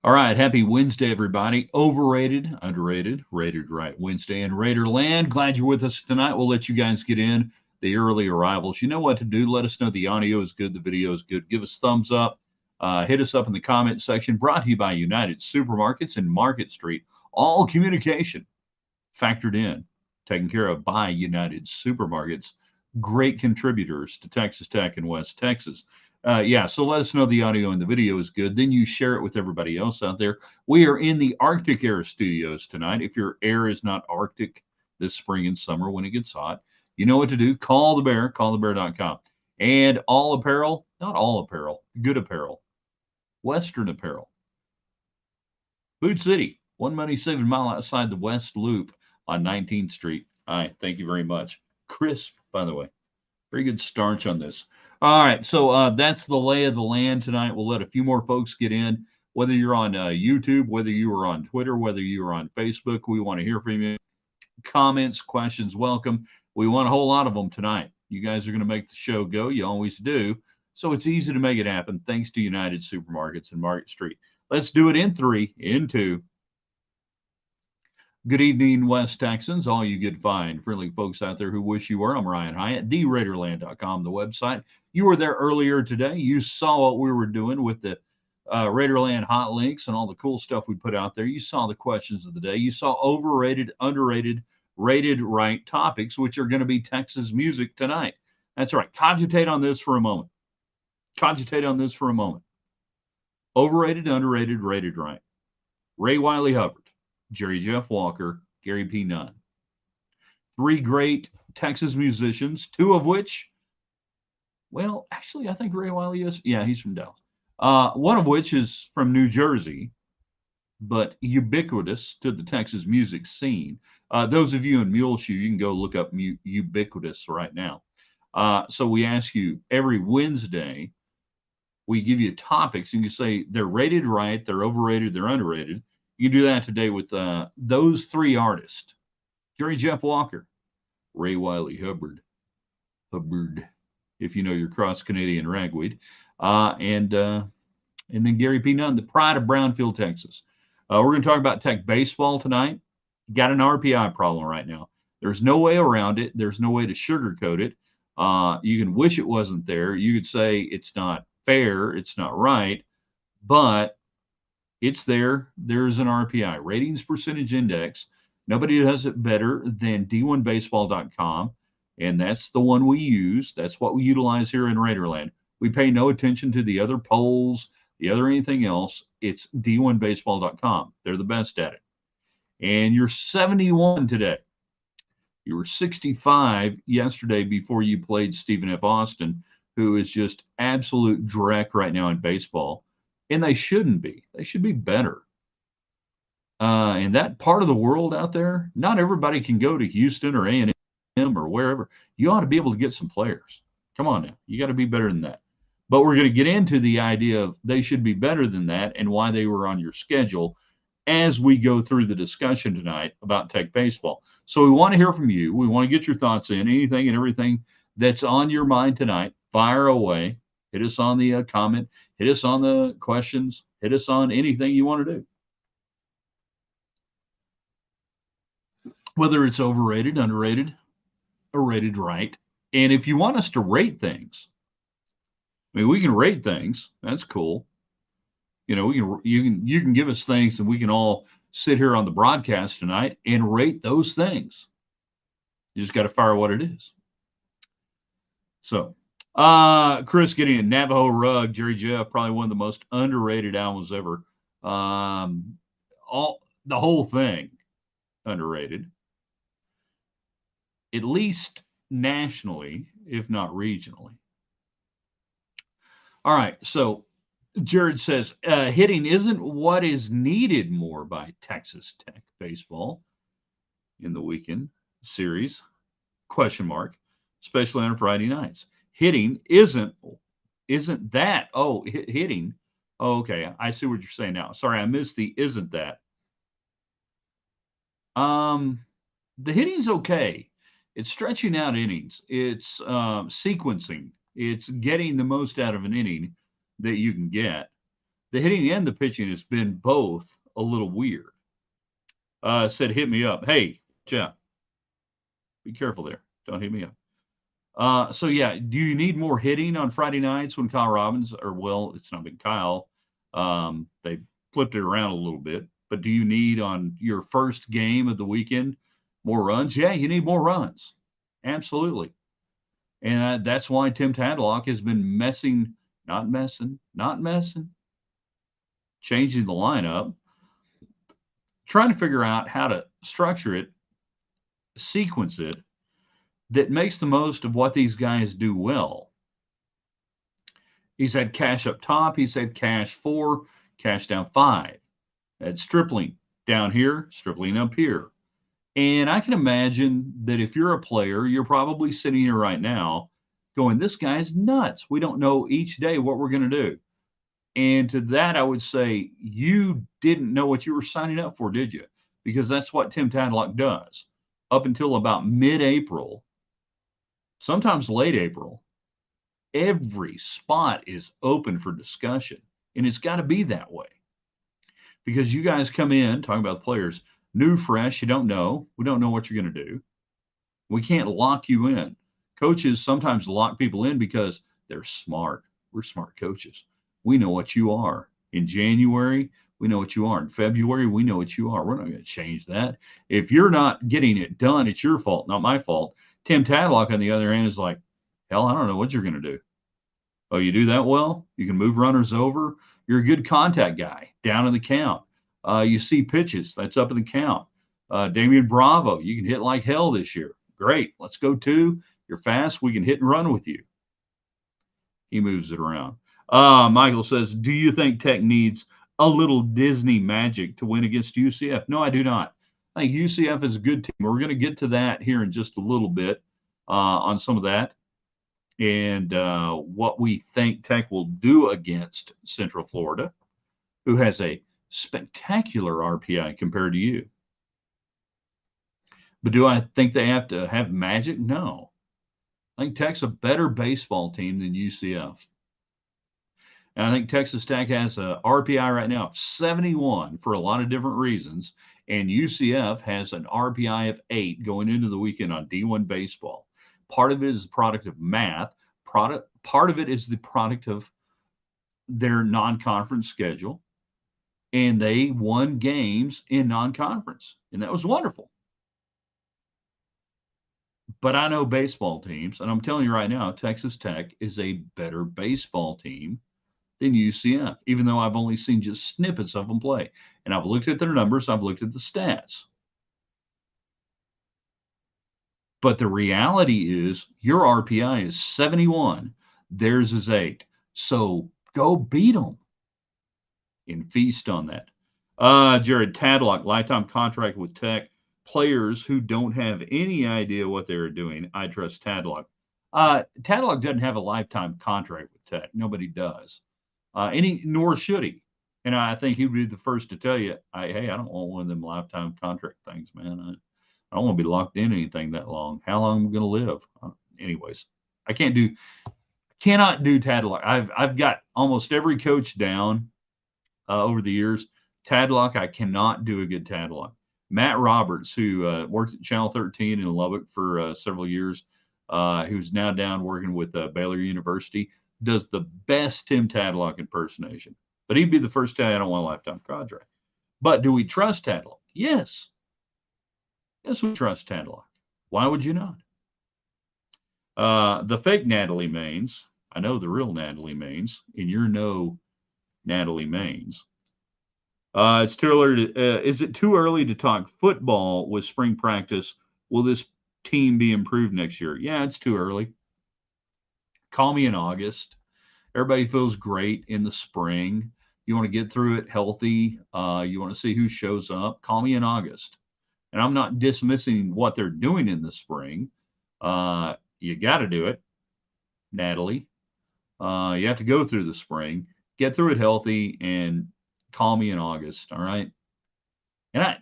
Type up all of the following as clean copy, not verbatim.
All right, happy Wednesday, everybody. Overrated, underrated, rated right Wednesday in Raider Land. Glad you're with us tonight. We'll let you guys get in the early arrivals. You know what to do. Let us know the audio is good, the video is good. Give us thumbs up. Hit us up in the comment section. Brought to you by United Supermarkets and Market Street. All communication factored in, taken care of by United Supermarkets. Great contributors to Texas Tech and West Texas. Yeah, so let us know the audio and the video is good. Then you share it with everybody else out there. We are in the Arctic Air Studios tonight. If your air is not Arctic this spring and summer when it gets hot, you know what to do. Call the bear, callthebear.com. And all apparel, not all apparel, good apparel, Western apparel. Food City, one money saving mile outside the West Loop on 19th Street. All right, thank you very much. Crisp, by the way. Very good starch on this. All right, so that's the lay of the land tonight. We'll let a few more folks get in. Whether you're on YouTube, whether you are on Twitter, whether you are on Facebook, we want to hear from you. Comments, questions, welcome. We want a whole lot of them tonight. You guys are going to make the show go. You always do. So it's easy to make it happen thanks to United Supermarkets and Market Street. Let's do it in three, in two. Good evening, West Texans, all you good, fine, friendly folks out there who wish you were. I'm Ryan Hyatt, theraiderland.com, the website. You were there earlier today. You saw what we were doing with the Raiderland hot links and all the cool stuff we put out there. You saw the questions of the day. You saw overrated, underrated, rated right topics, which are going to be Texas music tonight. That's right. Cogitate on this for a moment. Cogitate on this for a moment. Overrated, underrated, rated right. Ray Wiley Hubbard, Jerry Jeff Walker, Gary P. Nunn. Three great Texas musicians, two of which, well, actually, I think Ray Wiley is. Yeah, he's from Dallas. One of which is from New Jersey, but ubiquitous to the Texas music scene. Those of you in Muleshoe, you can go look up ubiquitous right now. So we ask you every Wednesday, we give you topics, and you say they're rated right, they're overrated, they're underrated. You do that today with those three artists: Jerry Jeff Walker, Ray Wiley Hubbard, if you know your cross Canadian ragweed, and then Gary P. Nunn, the pride of Brownfield, Texas. We're going to talk about Tech baseball tonight. Got an RPI problem right now. There's no way around it. There's no way to sugarcoat it. You can wish it wasn't there. You could say it's not fair, it's not right, but it's there. There's an RPI, ratings percentage index. Nobody does it better than d1baseball.com, and that's the one we use. That's what we utilize here in Raiderland. We pay no attention to the other polls, the other anything else. It's d1baseball.com. They're the best at it. And you're 71 today. You were 65 yesterday before you played Stephen F. Austin, who is just absolute dreck right now in baseball. And they shouldn't be. They should be better. In that part of the world out there, not everybody can go to Houston or A&M or wherever. You ought to be able to get some players. Come on now. You got to be better than that. But we're going to get into the idea of they should be better than that and why they were on your schedule as we go through the discussion tonight about Tech baseball. So we want to hear from you. We want to get your thoughts in, anything and everything that's on your mind tonight. Fire away. Hit us on the comment. Hit us on the questions. Hit us on anything you want to do. Whether it's overrated, underrated, or rated right. And if you want us to rate things, I mean, we can rate things. That's cool. You know, you can give us things, and we can all sit here on the broadcast tonight and rate those things. You just got to fire what it is. So, Chris getting a Navajo Rug, Jerry Jeff, probably one of the most underrated albums ever. The whole thing underrated, at least nationally, if not regionally. All right, so Jared says hitting isn't what is needed more by Texas Tech baseball in the weekend series? Question mark, especially on Friday nights. Hitting isn't that? Oh, hitting. Oh, okay, I see what you're saying now. Sorry, I missed the isn't that. The hitting's okay. It's stretching out innings. It's sequencing. It's getting the most out of an inning that you can get. The hitting and the pitching has been both a little weird. Said, hit me up. Hey, Jeff, be careful there. Don't hit me up. So yeah, do you need more hitting on Friday nights when Kyle Robbins, or well, it's not been Kyle. They flipped it around a little bit, but do you need on your first game of the weekend more runs? Yeah, you need more runs. Absolutely. And that's why Tim Tadlock has been not messing, changing the lineup, trying to figure out how to structure it, sequence it, that makes the most of what these guys do well. He's had Cash up top. He's had Cash 4, Cash down 5. Had Stripling down here, Stripling up here. And I can imagine that if you're a player, you're probably sitting here right now going, this guy's nuts. We don't know each day what we're going to do. And to that, I would say, you didn't know what you were signing up for, did you? Because that's what Tim Tadlock does. Up until about mid-April, sometimes late April, every spot is open for discussion. And it's got to be that way. Because you guys come in, talking about the players, new, fresh, you don't know. We don't know what you're going to do. We can't lock you in. Coaches sometimes lock people in because they're smart. We're smart coaches. We know what you are. In January, we know what you are. In February, we know what you are. We're not going to change that. If you're not getting it done, it's your fault, not my fault. Tim Tadlock, on the other hand, is like, hell, I don't know what you're going to do. Oh, you do that well? You can move runners over. You're a good contact guy, down in the count. You see pitches, that's up in the count. Damian Bravo, you can hit like hell this year. Great, let's go 2. You're fast, we can hit and run with you. He moves it around. Michael says, do you think Tech needs a little Disney magic to win against UCF? No, I do not. I think UCF is a good team. We're going to get to that here in just a little bit on some of that and what we think Tech will do against Central Florida, who has a spectacular RPI compared to you. But do I think they have to have magic? No. I think Tech's a better baseball team than UCF. And I think Texas Tech has a RPI right now of 71 for a lot of different reasons. And UCF has an RPI of 8 going into the weekend on D1 baseball. Part of it is the product of math. Part of it is the product of their non-conference schedule. And they won games in non-conference. And that was wonderful. But I know baseball teams, and I'm telling you right now, Texas Tech is a better baseball team than UCF, even though I've only seen just snippets of them play. And I've looked at their numbers, I've looked at the stats. But the reality is your RPI is 71, theirs is 8. So go beat them and feast on that. Jared Tadlock, lifetime contract with Tech. Players who don't have any idea what they're doing, I trust Tadlock. Tadlock doesn't have a lifetime contract with Tech. Nobody does. Nor should he. And I think he would be the first to tell you, hey, I don't want one of them lifetime contract things, man. I don't want to be locked in anything that long. How long am I going to live? Anyways, I cannot do Tadlock. I've got almost every coach down over the years. Tadlock, I cannot do a good Tadlock. Matt Roberts, who worked at Channel 13 in Lubbock for several years, who's now down working with Baylor University, does the best Tim Tadlock impersonation. But he'd be the first guy I don't want a lifetime contract. But do we trust Tadlock? Yes. Yes, we trust Tadlock. Why would you not? The fake Natalie Maines, I know the real Natalie Maines, and you're no Natalie Maines. It's too early. Is it too early to talk football with spring practice? Will this team be improved next year? Yeah, it's too early. Call me in August. Everybody feels great in the spring. You want to get through it healthy. You want to see who shows up. Call me in August. And I'm not dismissing what they're doing in the spring. You got to do it, Natalie. You have to go through the spring, get through it healthy, and call me in August. All right. And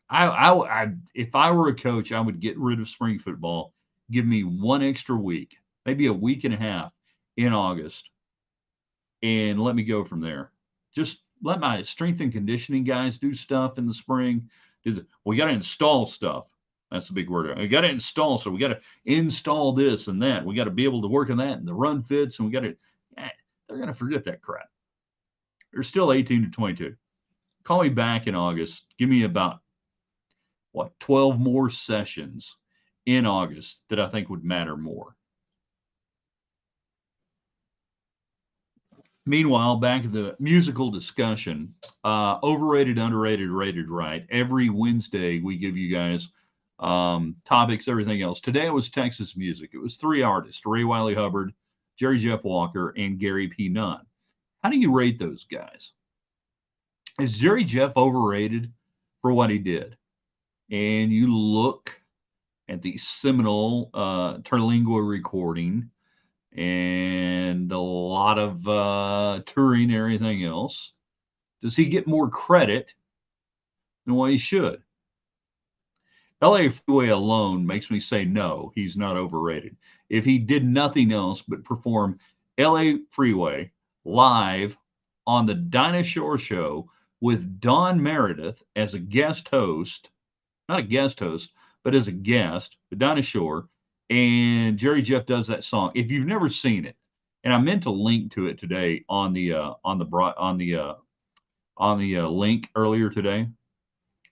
I if I were a coach, I would get rid of spring football. Give me one extra week, maybe a week and a half in August, and let me go from there. Just let my strength and conditioning guys do stuff in the spring. We got to install stuff. That's the big word. We got to install. So we got to install this and that. We got to be able to work on that and the run fits. And we got to, they're going to forget that crap. They're still 18 to 22. Call me back in August. Give me about, 12 more sessions in August that I think would matter more. Meanwhile, back at the musical discussion, overrated, underrated, rated right. Every Wednesday, we give you guys topics, everything else. Today, it was Texas music. It was 3 artists, Ray Wiley Hubbard, Jerry Jeff Walker, and Gary P. Nunn. How do you rate those guys? Is Jerry Jeff overrated for what he did? And you look at the seminal Terlingua recording and a lot of touring and everything else. Does he get more credit than what he should? LA Freeway alone makes me say no, he's not overrated. If he did nothing else but perform LA Freeway live on the Dinah Shore Show with Don Meredith as a guest host, not a guest host, but as a guest, with Dinah Shore, and Jerry Jeff does that song. If you've never seen it, and I meant to link to it today on the link earlier today.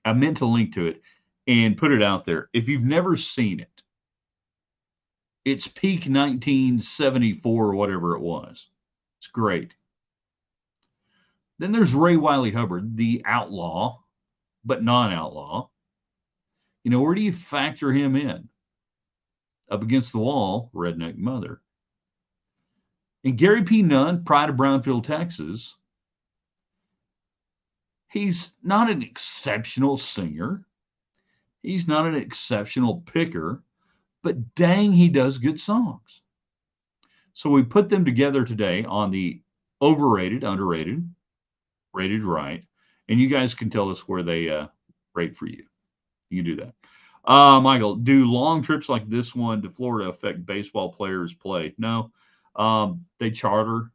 I meant to link to it and put it out there. If you've never seen it, it's peak 1974 or whatever it was. It's great. Then there's Ray Wiley Hubbard, the outlaw, but non-outlaw. Where do you factor him in? Up against the wall, Redneck Mother. And Gary P. Nunn, Pride of Brownfield, Texas. He's not an exceptional singer. He's not an exceptional picker, but dang, he does good songs. So we put them together today on the overrated, underrated, rated right, and you guys can tell us where they rate for you. You can do that. Michael, do long trips like this one to Florida affect baseball players' play? No. They charter.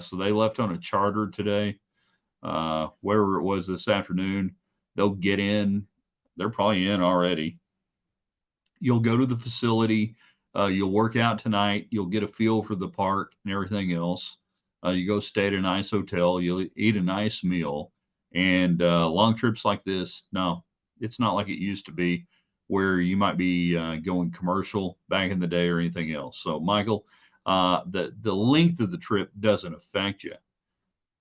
So they left on a charter today, wherever it was this afternoon. They'll get in. They're probably in already. You'll go to the facility. You'll work out tonight. You'll get a feel for the park and everything else. You go stay at a nice hotel. You'll eat a nice meal. And long trips like this, no, it's not like it used to be, where you might be going commercial back in the day or anything else. So, Michael, the length of the trip doesn't affect you.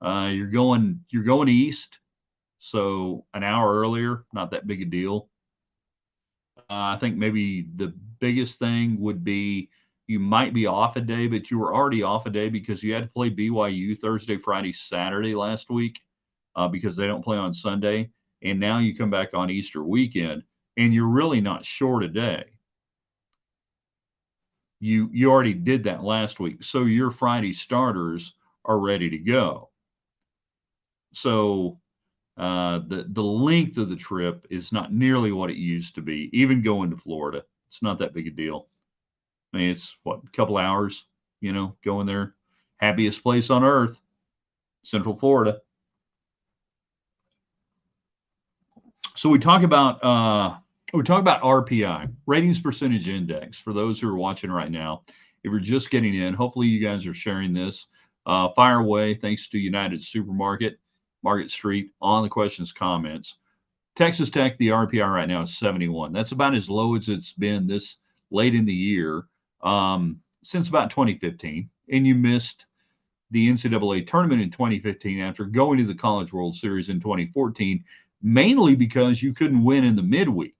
You're going east, so an hour earlier, not that big a deal. I think maybe the biggest thing would be you might be off a day, but you were already off a day because you had to play BYU Thursday, Friday, Saturday last week because they don't play on Sunday. And now you come back on Easter weekend, and you're really not short a day. You already did that last week, so your Friday starters are ready to go. So the length of the trip is not nearly what it used to be. Even going to Florida, it's not that big a deal. I mean, it's a couple hours, going there. Happiest place on earth, Central Florida. So we talk about RPI, ratings percentage index, for those who are watching right now. If you're just getting in, hopefully you guys are sharing this. Fire away. Thanks to United Supermarket, Market Street, on the questions, comments. Texas Tech, the RPI right now is 71. That's about as low as it's been this late in the year since about 2015. And you missed the NCAA tournament in 2015 after going to the College World Series in 2014, mainly because you couldn't win in the midweek.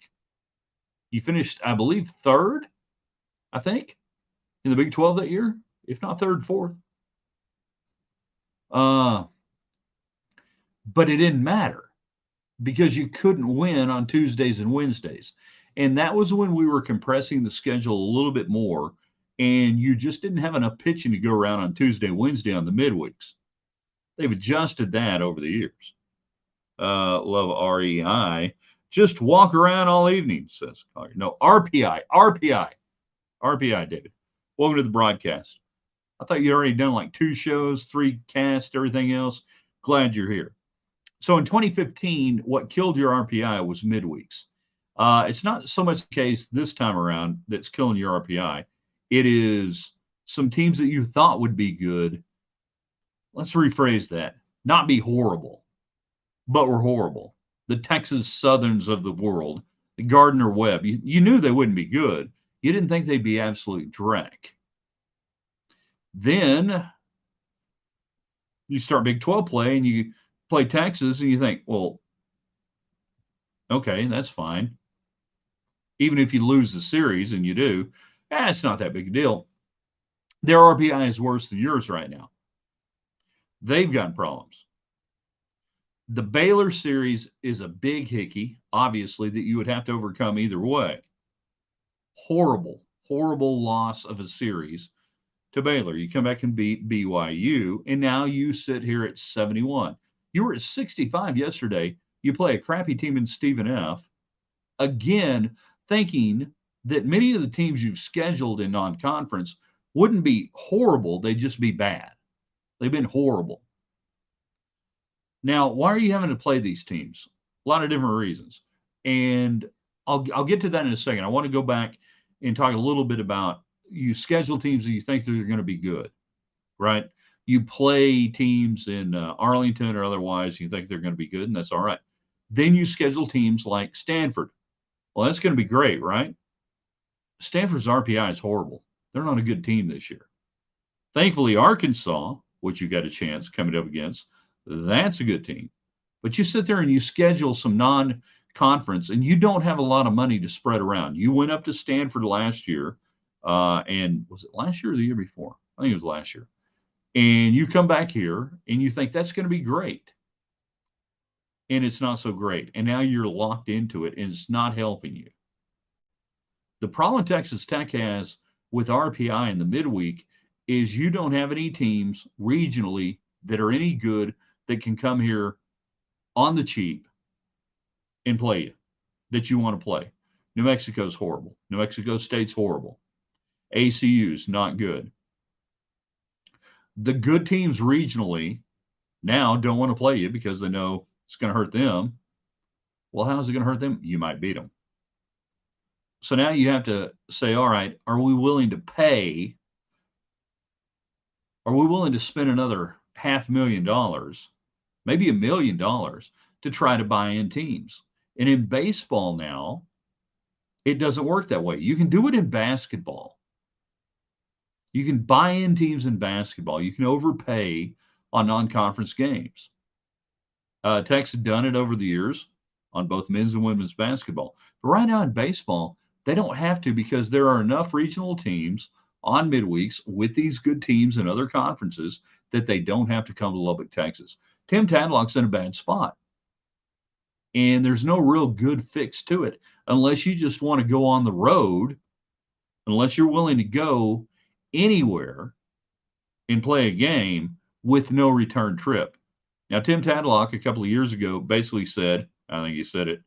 You finished, I believe, third, in the Big 12 that year, if not third, fourth. But it didn't matter because you couldn't win on Tuesdays and Wednesdays. And that was when we were compressing the schedule a little bit more, and you just didn't have enough pitching to go around on Tuesday, Wednesday on the midweeks. They've adjusted that over the years. Love REI. Just walk around all evening, says Collier. No, RPI, David. Welcome to the broadcast. I thought you'd already done like 2 shows, 3 casts, everything else. Glad you're here. So in 2015, what killed your RPI was midweeks. It's not so much the case this time around that's killing your RPI. It is some teams that you thought would be good. Let's rephrase that. Not be horrible, but were horrible. The Texas Southerns of the world, the Gardner Webb. You knew they wouldn't be good. You didn't think they'd be absolute dreck. Then you start Big 12 play and you play Texas and you think, well, okay, that's fine. Even if you lose the series, and you do, it's not that big a deal. Their RPI is worse than yours right now. They've got problems. The Baylor series is a big hickey, obviously, that you would have to overcome either way. Horrible, horrible loss of a series to Baylor. You come back and beat BYU, and now you sit here at 71. You were at 65 yesterday. You play a crappy team in Stephen F. Again, thinking that many of the teams you've scheduled in non-conference wouldn't be horrible. They'd just be bad. They've been horrible. Now, why are you having to play these teams? A lot of different reasons. And I'll get to that in a second. I want to go back and talk a little bit about you schedule teams that you think they're going to be good, right? You play teams in Arlington or otherwise, you think they're going to be good, and that's all right. Then you schedule teams like Stanford. Well, that's going to be great, right? Stanford's RPI is horrible. They're not a good team this year. Thankfully, Arkansas, which you got a chance coming up against, that's a good team. But you sit there and you schedule some non-conference, and you don't have a lot of money to spread around. You went up to Stanford last year, and was it last year or the year before? I think it was last year. And you come back here, and you think that's going to be great. And it's not so great. And now you're locked into it, and it's not helping you. The problem Texas Tech has with RPI in the midweek is you don't have any teams regionally that are any good that can come here on the cheap and play you that you want to play. New Mexico's horrible. New Mexico State's horrible. ACU's not good. The good teams regionally now don't want to play you because they know it's going to hurt them. Well, how's it going to hurt them? You might beat them. So now you have to say, all right, are we willing to pay? Are we willing to spend another $500,000, maybe $1 million to try to buy in teams? And in baseball now, it doesn't work that way. You can do it in basketball. You can buy in teams in basketball. You can overpay on non-conference games. Tech's done it over the years on both men's and women's basketball. But right now in baseball, they don't have to because there are enough regional teams on midweeks with these good teams in other conferences that they don't have to come to Lubbock, Texas. Tim Tadlock's in a bad spot. And there's no real good fix to it unless you just want to go on the road, unless you're willing to go anywhere and play a game with no return trip. Now, Tim Tadlock a couple of years ago basically said, I think he said it,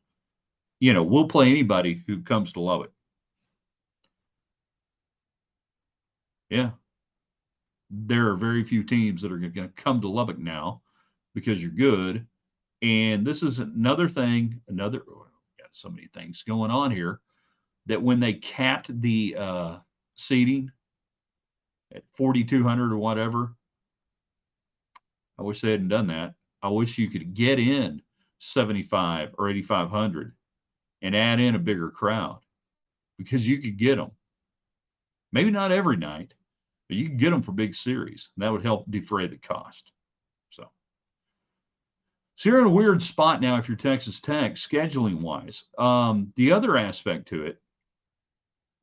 we'll play anybody who comes to Lubbock. Yeah. There are very few teams that are going to come to Lubbock now because you're good. And this is another thing, got so many things going on here, that when they capped the seating at 4,200 or whatever, I wish they hadn't done that. I wish you could get in 75 or 8,500 and add in a bigger crowd because you could get them. Maybe not every night, but you can get them for big series. And that would help defray the cost. So you're in a weird spot now if you're Texas Tech, scheduling wise. The other aspect to it,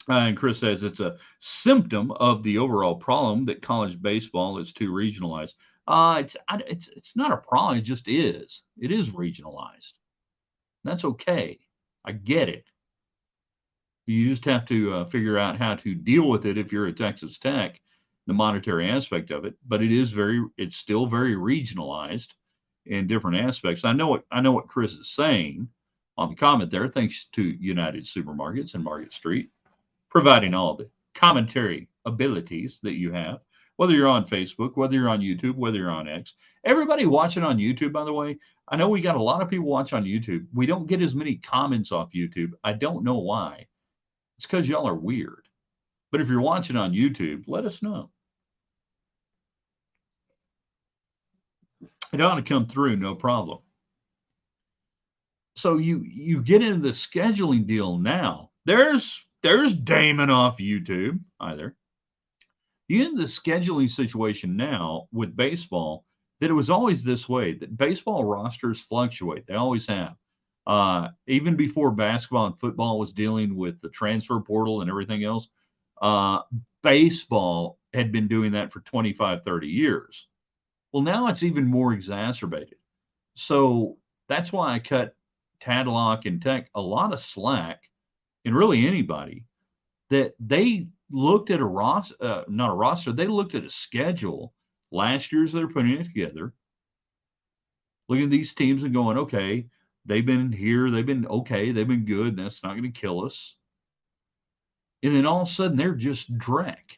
and Chris says it's a symptom of the overall problem that college baseball is too regionalized. It's not a problem. It just is. It is regionalized. That's okay. I get it. You just have to figure out how to deal with it if you're at Texas Tech, the monetary aspect of it. But it's still very regionalized in different aspects. I know what Chris is saying on the comment there, thanks to United Supermarkets and Market Street, providing all the commentary abilities that you have, whether you're on Facebook, whether you're on YouTube, whether you're on X, Everybody watching on YouTube, by the way, I know we got a lot of people watch on YouTube. We don't get as many comments off YouTube. I don't know why. It's because y'all are weird. But if you're watching on YouTube, let us know. It ought to come through, no problem. So you get into the scheduling deal now. There's Damon off YouTube either. You get into the scheduling situation now with baseball that it was always this way, that baseball rosters fluctuate. They always have. Even before basketball and football was dealing with the transfer portal and everything else, uh, baseball had been doing that for 25, 30 years. Well, now it's even more exacerbated. So that's why I cut Tadlock and Tech a lot of slack, and really anybody, that they looked at not a roster, they looked at a schedule last year as they're putting it together, looking at these teams and going, okay, they've been here, they've been okay, they've been good, that's not going to kill us. And then all of a sudden they're just dreck.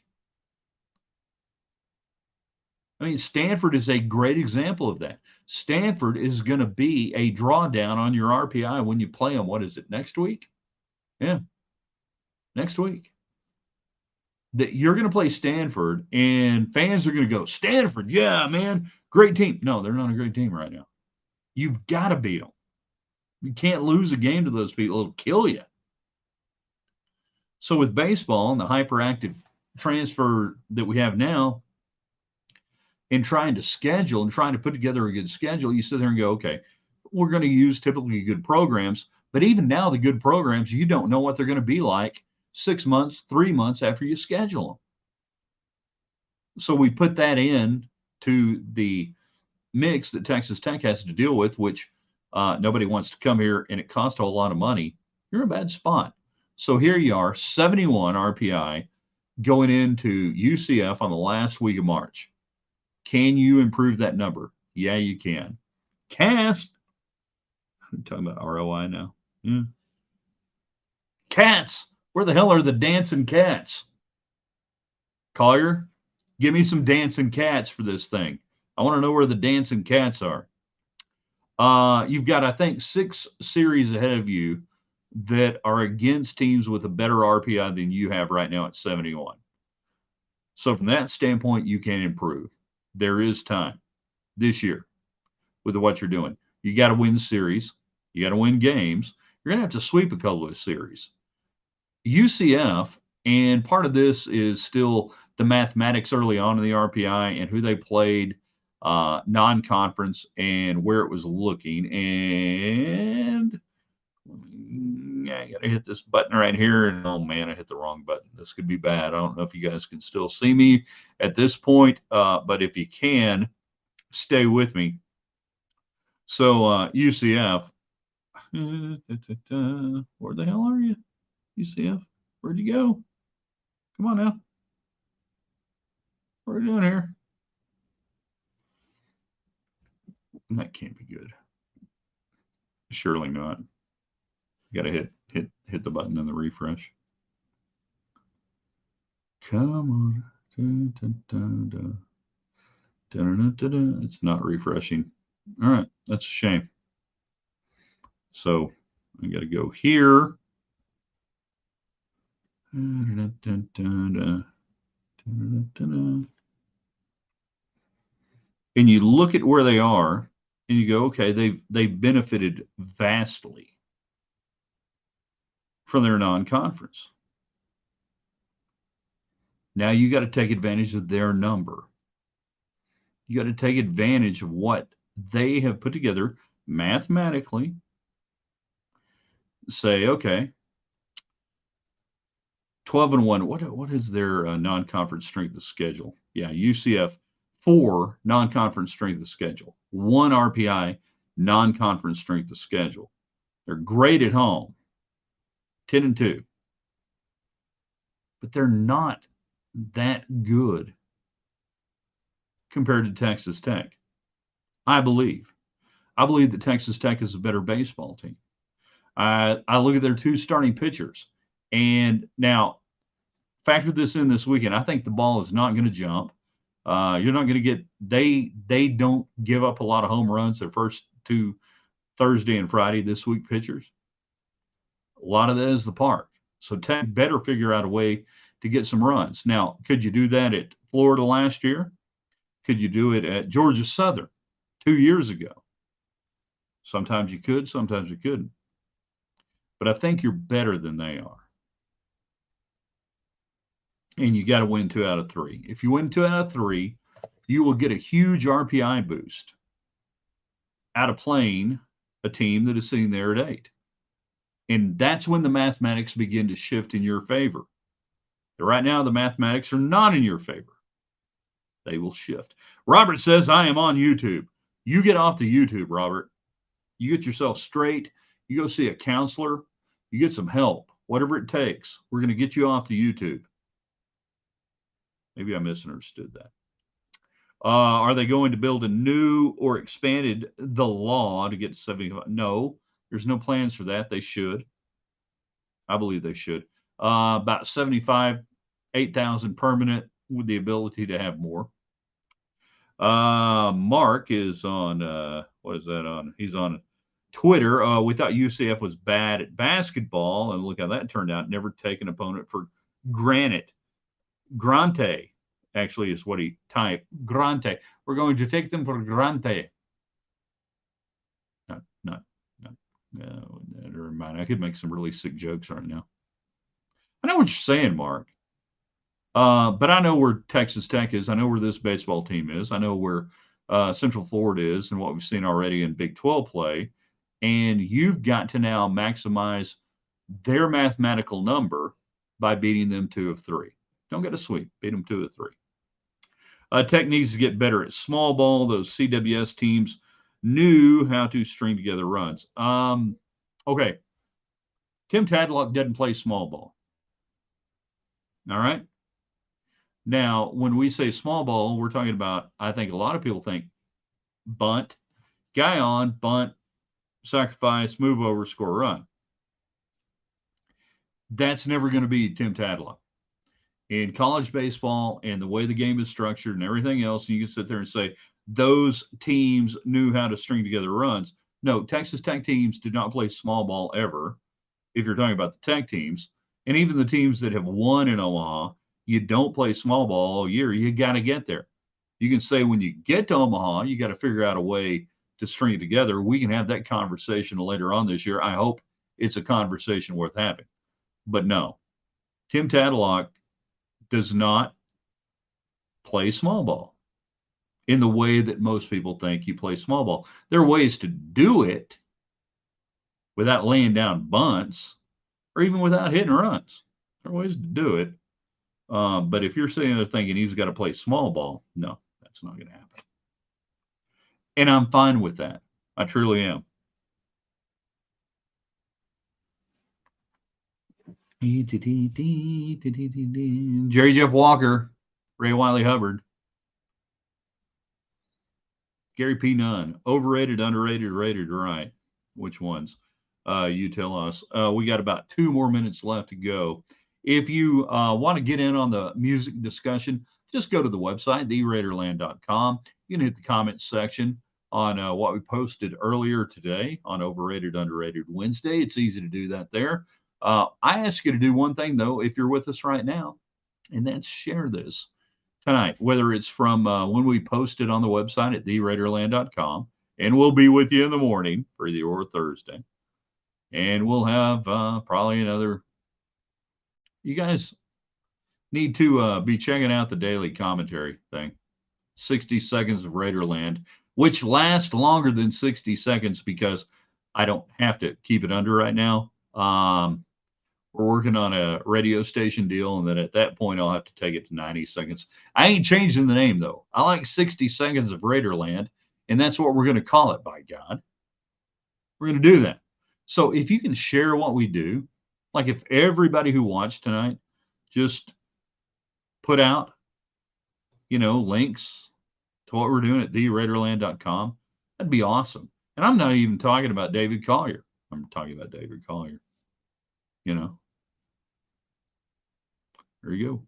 I mean, Stanford is a great example of that. Stanford is going to be a drawdown on your RPI when you play them. What is it, next week? Yeah, next week. That you're going to play Stanford, and fans are going to go, Stanford, yeah, man, great team. No, they're not a great team right now. You've got to beat them. You can't lose a game to those people. It'll kill you. So with baseball and the hyperactive transfer that we have now, in trying to schedule and trying to put together a good schedule, you sit there and go, okay, we're going to use typically good programs. But even now, the good programs, you don't know what they're going to be like 6 months, 3 months after you schedule them. So we put that in to the mix that Texas Tech has to deal with, which nobody wants to come here, and it costs a whole lot of money. You're in a bad spot. So here you are, 71 RPI going into UCF on the last week of March. Can you improve that number? Yeah, you can. Cast. I'm talking about ROI now. Yeah. Cats. Where the hell are the dancing cats? Collier, give me some dancing cats for this thing. I want to know where the dancing cats are. You've got, I think, 6 series ahead of you that are against teams with a better RPI than you have right now at 71. So from that standpoint, you can improve. There is time this year with what you're doing. You got to win series. You got to win games. You're going to have to sweep a couple of series. UCF, and part of this is still the mathematics early on in the RPI and who they played non-conference and where it was looking. And I got to hit this button right here. And oh man, I hit the wrong button. This could be bad. I don't know if you guys can still see me at this point, but if you can, stay with me. So UCF, where the hell are you? UCF, where'd you go? Come on now. What are we doing here? That can't be good. Surely not. You got to hit the button and the refresh. Come on. It's not refreshing. All right, that's a shame. So I got to go here. And you look at where they are, and you go, okay, they've benefited vastly from their non-conference. Now you got to take advantage of their number. You got to take advantage of what they have put together mathematically. Say, okay, 12-1. What is their non-conference strength of schedule? Yeah, UCF 4 non-conference strength of schedule, 1 RPI non-conference strength of schedule. They're great at home, 10-2, but they're not that good compared to Texas Tech. I believe that Texas Tech is a better baseball team. I look at their 2 starting pitchers, and now factor this in this weekend. I think the ball is not going to jump. You're not going to get they don't give up a lot of home runs their first two Thursday and Friday this week pitchers. A lot of that is the park. So Tech better figure out a way to get some runs. Now, could you do that at Florida last year? Could you do it at Georgia Southern 2 years ago? Sometimes you could, sometimes you couldn't. But I think you're better than they are. And you got to win 2 out of 3. If you win 2 out of 3, you will get a huge RPI boost out of playing a team that is sitting there at 8. And that's when the mathematics begin to shift in your favor. Right now, the mathematics are not in your favor. They will shift. Robert says, I am on YouTube. You get off the YouTube, Robert. You get yourself straight. You go see a counselor. You get some help, whatever it takes. We're going to get you off the YouTube. Maybe I misunderstood that. Are they going to build a new or expanded the law to get to 75? No, there's no plans for that. They should. I believe they should. About 75, 8,000 permanent with the ability to have more. Mark is on, what is that on? He's on Twitter. We thought UCF was bad at basketball, and look how that turned out. Never take an opponent for granted. Grante, actually, is what he typed. Grante. We're going to take them for granted. No, never mind. I could make some really sick jokes right now. I know what you're saying, Mark. But I know where Texas Tech is. I know where this baseball team is. I know where Central Florida is and what we've seen already in Big 12 play. And you've got to now maximize their mathematical number by beating them 2 of 3. Don't get a sweep. Beat them 2 of 3. Tech needs to get better at small ball. Those CWS teams knew how to string together runs. Okay. Tim Tadlock doesn't play small ball. All right. Now, when we say small ball, we're talking about, I think a lot of people think bunt, guy on, bunt, sacrifice, move over, score a run. That's never going to be Tim Tadlock. In college baseball and the way the game is structured and everything else, you can sit there and say those teams knew how to string together runs. No, Texas Tech teams did not play small ball ever, if you're talking about the Tech teams. And even the teams that have won in Omaha, you don't play small ball all year. You got to get there. You can say when you get to Omaha, you got to figure out a way to string it together. We can have that conversation later on this year. I hope it's a conversation worth having. But no, Tim Tadlock does not play small ball in the way that most people think you play small ball. There are ways to do it without laying down bunts or even without hitting runs. There are ways to do it. But if you're sitting there thinking he's got to play small ball, no, that's not going to happen. And I'm fine with that. I truly am. Jerry Jeff Walker, Ray Wiley Hubbard, Gary P. Nunn, overrated, underrated, rated, right? Which ones? You tell us. We got about 2 more minutes left to go. If you want to get in on the music discussion, just go to the website, theraiderland.com. You can hit the comments section on what we posted earlier today on Overrated, Underrated Wednesday. It's easy to do that there. I ask you to do one thing, though, if you're with us right now, and that's share this tonight, whether it's from when we posted on the website at theraiderland.com, and we'll be with you in the morning for Friday or Thursday. And we'll have probably another. You guys need to be checking out the daily commentary thing, 60 seconds of Raiderland, which lasts longer than 60 seconds because I don't have to keep it under right now. We're working on a radio station deal, and then at that point, I'll have to take it to 90 seconds. I ain't changing the name, though. I like 60 seconds of Raiderland, and that's what we're going to call it, by God. We're going to do that. So if you can share what we do, like if everybody who watched tonight just put out, links to what we're doing at theraiderland.com, that'd be awesome. And I'm not even talking about David Collier. I'm talking about David Collier. There you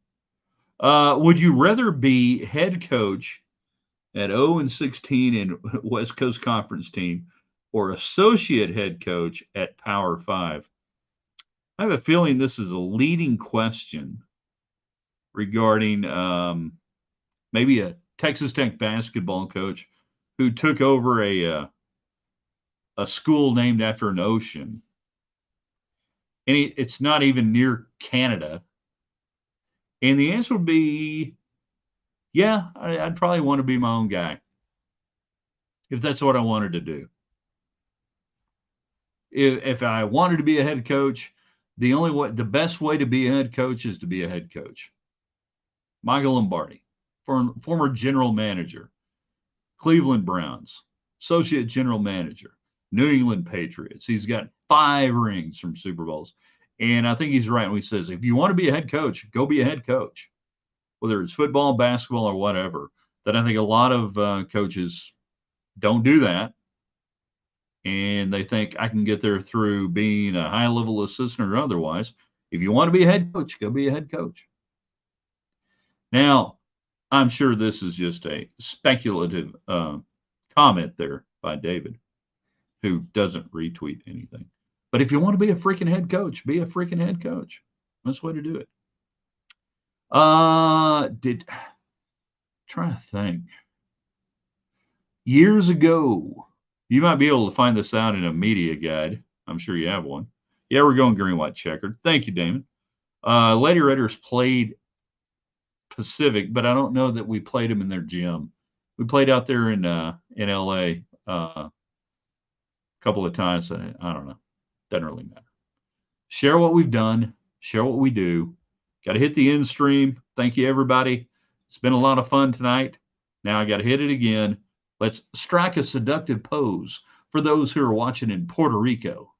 go. Would you rather be head coach at 0-16 in West Coast Conference team or associate head coach at Power 5? I have a feeling this is a leading question regarding maybe a Texas Tech basketball coach who took over a school named after an ocean. And it's not even near Canada. And the answer would be, yeah, I'd probably want to be my own guy if that's what I wanted to do. If I wanted to be a head coach, the best way to be a head coach is to be a head coach. Michael Lombardi, former general manager, Cleveland Browns, associate general manager, New England Patriots. He's got 5 rings from Super Bowls. And I think he's right when he says, if you want to be a head coach, go be a head coach, whether it's football, basketball, or whatever. That I think a lot of coaches don't do that. And they think I can get there through being a high level assistant or otherwise. If you want to be a head coach, go be a head coach. Now, I'm sure this is just a speculative comment there by David, who doesn't retweet anything. But if you want to be a freaking head coach, be a freaking head coach. That's the way to do it. Trying to think. Years ago, you might be able to find this out in a media guide. I'm sure you have one. Yeah, we're going green, white, checkered. Thank you, Damon. Lady Raiders played Pacific, but I don't know that we played them in their gym. We played out there in LA a couple of times. I don't know. Doesn't really matter. Share what we've done. Share what we do. Got to hit the end stream. Thank you, everybody. It's been a lot of fun tonight. Now I got to hit it again. Let's strike a seductive pose for those who are watching in Puerto Rico.